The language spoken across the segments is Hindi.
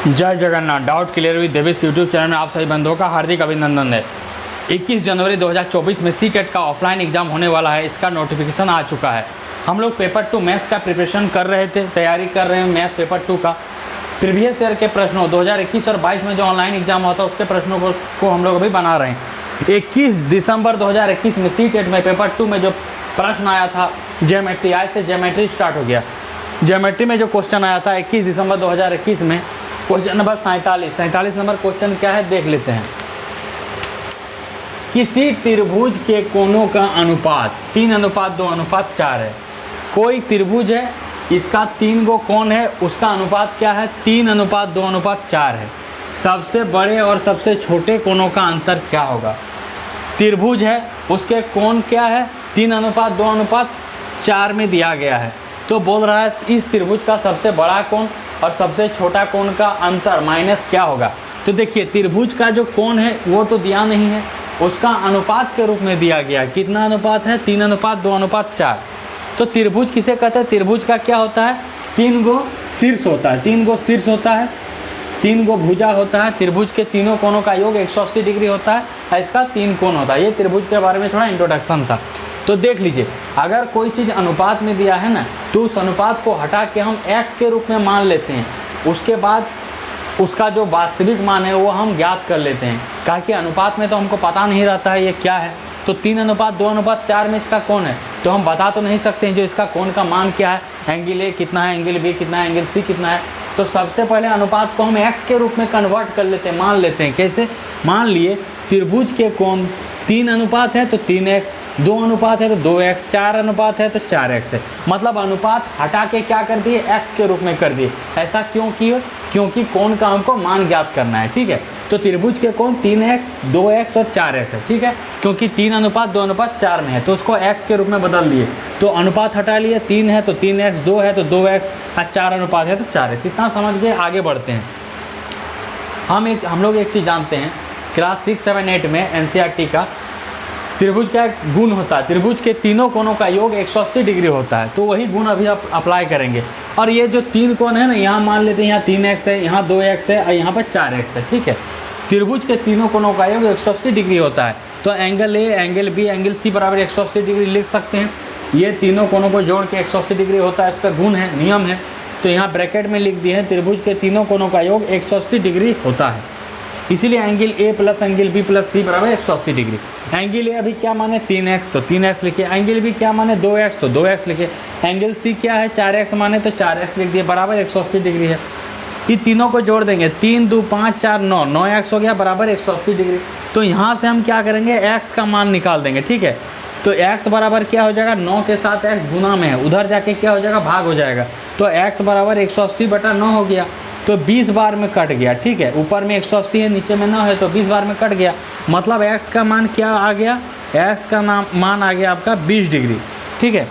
जय Jagannath. Doubt clear with Devesh YouTube channel में आप सभी बंधुओं का हार्दिक अभिनंदन है। 21 जनवरी 2024 में सीटेट का ऑफलाइन एग्जाम होने वाला है। इसका नोटिफिकेशन आ चुका है। हम लोग पेपर 2 मैथ्स का प्रिपरेशन कर रहे थे, तैयारी कर रहे हैं मैथ पेपर 2 का। प्रीवियस ईयर के प्रश्नों 2021 और 22 में जो ऑनलाइन एग्जाम होता है उसके प्रश्नों को हम लोग अभी बना रहे हैं। 21 दिसंबर 2021 में सीटेट में पेपर 2 में जो प्रश्न आया था ज्योमेट्री, आज से ज्योमेट्री स्टार्ट हो गया। ज्योमेट्री में जो क्वेश्चन आया था 21 दिसंबर 2021 में, क्वेश्चन नंबर 47 नंबर क्वेश्चन क्या है देख लेते हैं। किसी त्रिभुज के कोणों का अनुपात 3:2:4 है। कोई त्रिभुज है, इसका 3 गो कोण है, उसका अनुपात क्या है 3:2:4 है। सबसे बड़े और सबसे छोटे कोणों का अंतर क्या होगा। त्रिभुज है, उसके कोण क्या है 3:2:4 में दिया गया है। तो बोल रहा है इस त्रिभुज का सबसे बड़ा कोण और सबसे छोटा कोण का अंतर माइनस क्या होगा। तो देखिए त्रिभुज का जो कोण है वो तो दिया नहीं है, उसका अनुपात के रूप में दिया गया। कितना अनुपात है 3:2:4। तो त्रिभुज किसे कहते हैं, त्रिभुज का क्या होता है 3 गो शीर्ष होता है, 3 गो शीर्ष होता है, 3 गो भुजा होता है। त्रिभुज के तीनों कोणों का योग 180 डिग्री होता है, इसका 3 कोण होता है। ये त्रिभुज के बारे में थोड़ा इंट्रोडक्शन था। तो देख लीजिए, अगर कोई चीज़ अनुपात में दिया है ना, तो उस अनुपात को हटा के हम x के रूप में मान लेते हैं। उसके बाद उसका जो वास्तविक मान है वो हम ज्ञात कर लेते हैं, कहा कि अनुपात में तो हमको पता नहीं रहता है ये क्या है। तो 3:2:4 में इसका कोण है, तो हम बता तो नहीं सकते हैं जो इसका कोण का मान क्या है, एंगल ए कितना है, एंगल बी कितना है, एंगल सी कितना है। तो सबसे पहले अनुपात को हम x के रूप में कन्वर्ट कर लेते हैं, मान लेते हैं। कैसे मान लिए त्रिभुज के कोण 3 अनुपात है तो 3x, 2 अनुपात है तो 2x, 4 अनुपात है तो 4x है। मतलब अनुपात हटा के क्या कर दिए x के रूप में कर दिए। ऐसा क्यों किए, क्योंकि कोण का हमको मान ज्ञात करना है। ठीक है, तो त्रिभुज के कोण 3x, 2x और 4x है। ठीक है, क्योंकि 3:2:4 में है तो उसको x के रूप में बदल दिए। तो अनुपात हटा लिए, 3 है तो 3x, 2 है तो 2x और 4 अनुपात है तो 4x। इतना समझ के आगे बढ़ते हैं। हम लोग एक चीज़ जानते हैं, क्लास 6, 7, 8 में NCERT का त्रिभुज का एक गुण होता है। त्रिभुज के तीनों कोणों का योग 180 डिग्री होता है। तो वही गुण अभी आप अप्लाई करेंगे। और ये जो 3 कोण है ना, यहाँ मान लेते हैं यहाँ 3x है, यहाँ 2x है और यहाँ पर 4x है। ठीक है, त्रिभुज के तीनों कोणों का योग 180 डिग्री होता है। तो angle A, angle B, angle C बराबर 180 डिग्री लिख सकते हैं। ये तीनों कोणों को जोड़ के 180 डिग्री होता है, इसका गुण है, नियम है। तो यहाँ ब्रैकेट में लिख दिए हैं त्रिभुज के तीनों कोणों का योग 180 डिग्री होता है। इसीलिए angle A plus angle B plus C बराबर 180 डिग्री। एंगल ए अभी क्या माने 3x तो 3x लिखे, एंगल बी क्या माने 2x तो 2x लिखे, एंगल सी क्या है 4x माने तो 4x लिख दिए, बराबर 180 डिग्री है। ये तीनों को जोड़ देंगे, 3 2 5 4 9, 9x हो गया बराबर 180 डिग्री। तो यहाँ से हम क्या करेंगे x का मान निकाल देंगे। ठीक है, तो x बराबर क्या हो जाएगा 9 के साथ x गुना में है, उधर जाके क्या हो जाएगा भाग हो जाएगा। तो x बराबर 180/9 हो गया। तो 20 बार में कट गया। ठीक है, ऊपर में 180 है, नीचे में 9 है, तो 20 बार में कट गया। मतलब x का मान क्या आ गया, x का मान आ गया आपका 20 डिग्री। ठीक है,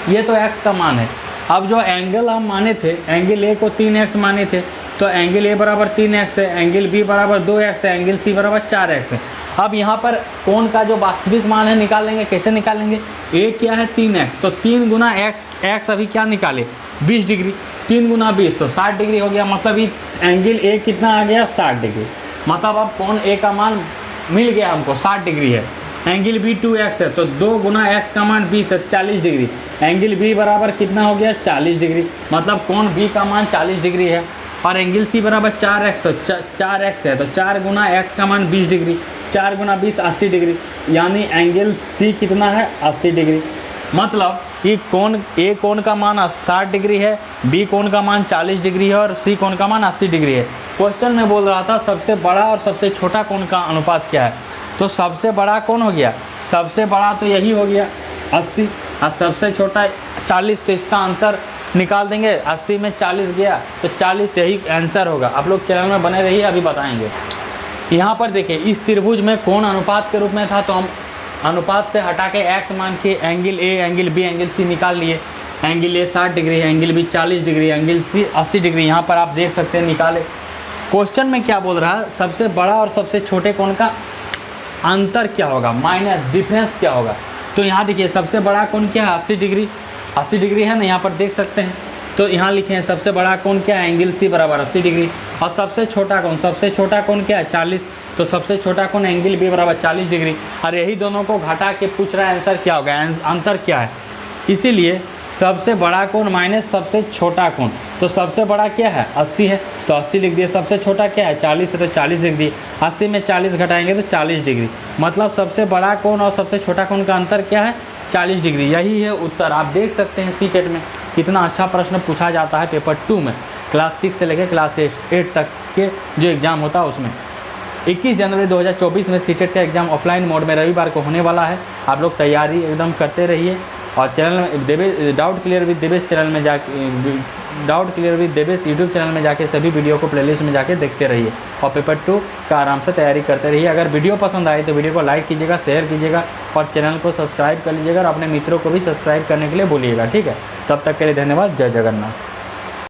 ये तो x का मान है। अब जो एंगल हम माने थे, एंगल ए को 3x माने थे, तो एंगल ए बराबर 3x है, एंगल बी बराबर 2x है, एंगल सी बराबर 4x है। अब यहाँ पर कोण का जो वास्तविक मान है निकालेंगे। कैसे निकालेंगे, ए क्या है 3x, तो 3 गुना x अभी क्या निकाले 20 डिग्री, 3 गुना 20 तो 60 डिग्री हो गया। मतलब ये एंगल ए कितना आ गया 60 डिग्री। मतलब अब कोण ए का मान मिल गया हमको 60 डिग्री है। एंगल बी 2x है तो 2 गुना x का मान 20 है 40 डिग्री। एंगल बी बराबर कितना हो गया 40 डिग्री। मतलब कोण बी का मान 40 डिग्री है। और एंगल सी बराबर 4x तो 4x है तो 4 गुना x का मान 20 डिग्री, 4 गुना 20 80 डिग्री। यानी एंगल सी कितना है 80 डिग्री। मतलब कि कोण ए कोण का मान 60 डिग्री है, बी कोण का मान 40 डिग्री है और सी कोण का मान 80 डिग्री है। क्वेश्चन में बोल रहा था सबसे बड़ा और सबसे छोटा कोण का अनुपात क्या है। तो सबसे बड़ा कौन हो गया, सबसे बड़ा तो यही हो गया 80 और सबसे छोटा 40। तो इसका अंतर निकाल देंगे, 80 में 40 गया तो 40 यही आंसर होगा। आप लोग चैनल में बने रहिए, अभी बताएंगे। यहाँ पर देखिए इस त्रिभुज में कोण अनुपात के रूप में था, तो हम अनुपात से हटा के x मान के angle A, angle B, angle C निकाल लिए। एंगल ए 60 डिग्री है, angle B 40 degree, angle C 80 degree. यहाँ पर आप देख सकते हैं निकाले। क्वेश्चन में क्या बोल रहा है, सबसे बड़ा और सबसे छोटे कोण का अंतर क्या होगा, माइनस डिफरेंस क्या होगा। तो यहाँ देखिए सबसे बड़ा कोण क्या है 80 डिग्री, 80 डिग्री है ना, यहाँ पर देख सकते हैं। तो यहाँ लिखे हैं सबसे बड़ा कोण क्या है, एंगल सी बराबर 80 डिग्री। और सबसे छोटा कोण क्या है, 40। तो सबसे छोटा कोण एंगल बी बराबर 40 डिग्री। और यही दोनों को घटा के पूछ रहा है आंसर क्या होगा, अंतर क्या है। इसीलिए सबसे बड़ा कोण माइनस सबसे छोटा कोण, तो सबसे बड़ा क्या है 80 है तो 80 लिख दिए। सबसे छोटा क्या है 40 है तो 40 लिख दिए। 80 में 40 घटाएंगे तो 40 डिग्री। मतलब सबसे बड़ा कोण और सबसे छोटा कोण का अंतर क्या है, 40 डिग्री। यही है उत्तर। आप देख सकते हैं सीटेट में कितना अच्छा प्रश्न पूछा जाता है पेपर 2 में, क्लास 6 से लेकर क्लास 8 तक के जो एग्ज़ाम होता है उसमें। 21 जनवरी 2024 में सीटेट का एग्ज़ाम ऑफलाइन मोड में रविवार को होने वाला है। आप लोग तैयारी एकदम करते रहिए। और चैनल में doubt clear with Devesh channel में यूट्यूब चैनल में जाके सभी वीडियो को प्लेलिस्ट में जाके देखते रहिए और पेपर 2 का आराम से तैयारी करते रहिए। अगर वीडियो पसंद आए तो वीडियो को लाइक कीजिएगा, शेयर कीजिएगा और चैनल को सब्सक्राइब कर लीजिएगा और अपने मित्रों को भी सब्सक्राइब करने के लिए बोलिएगा, ठीक है। तब तक के लिए धन्यवाद। जय जगन्नाथ।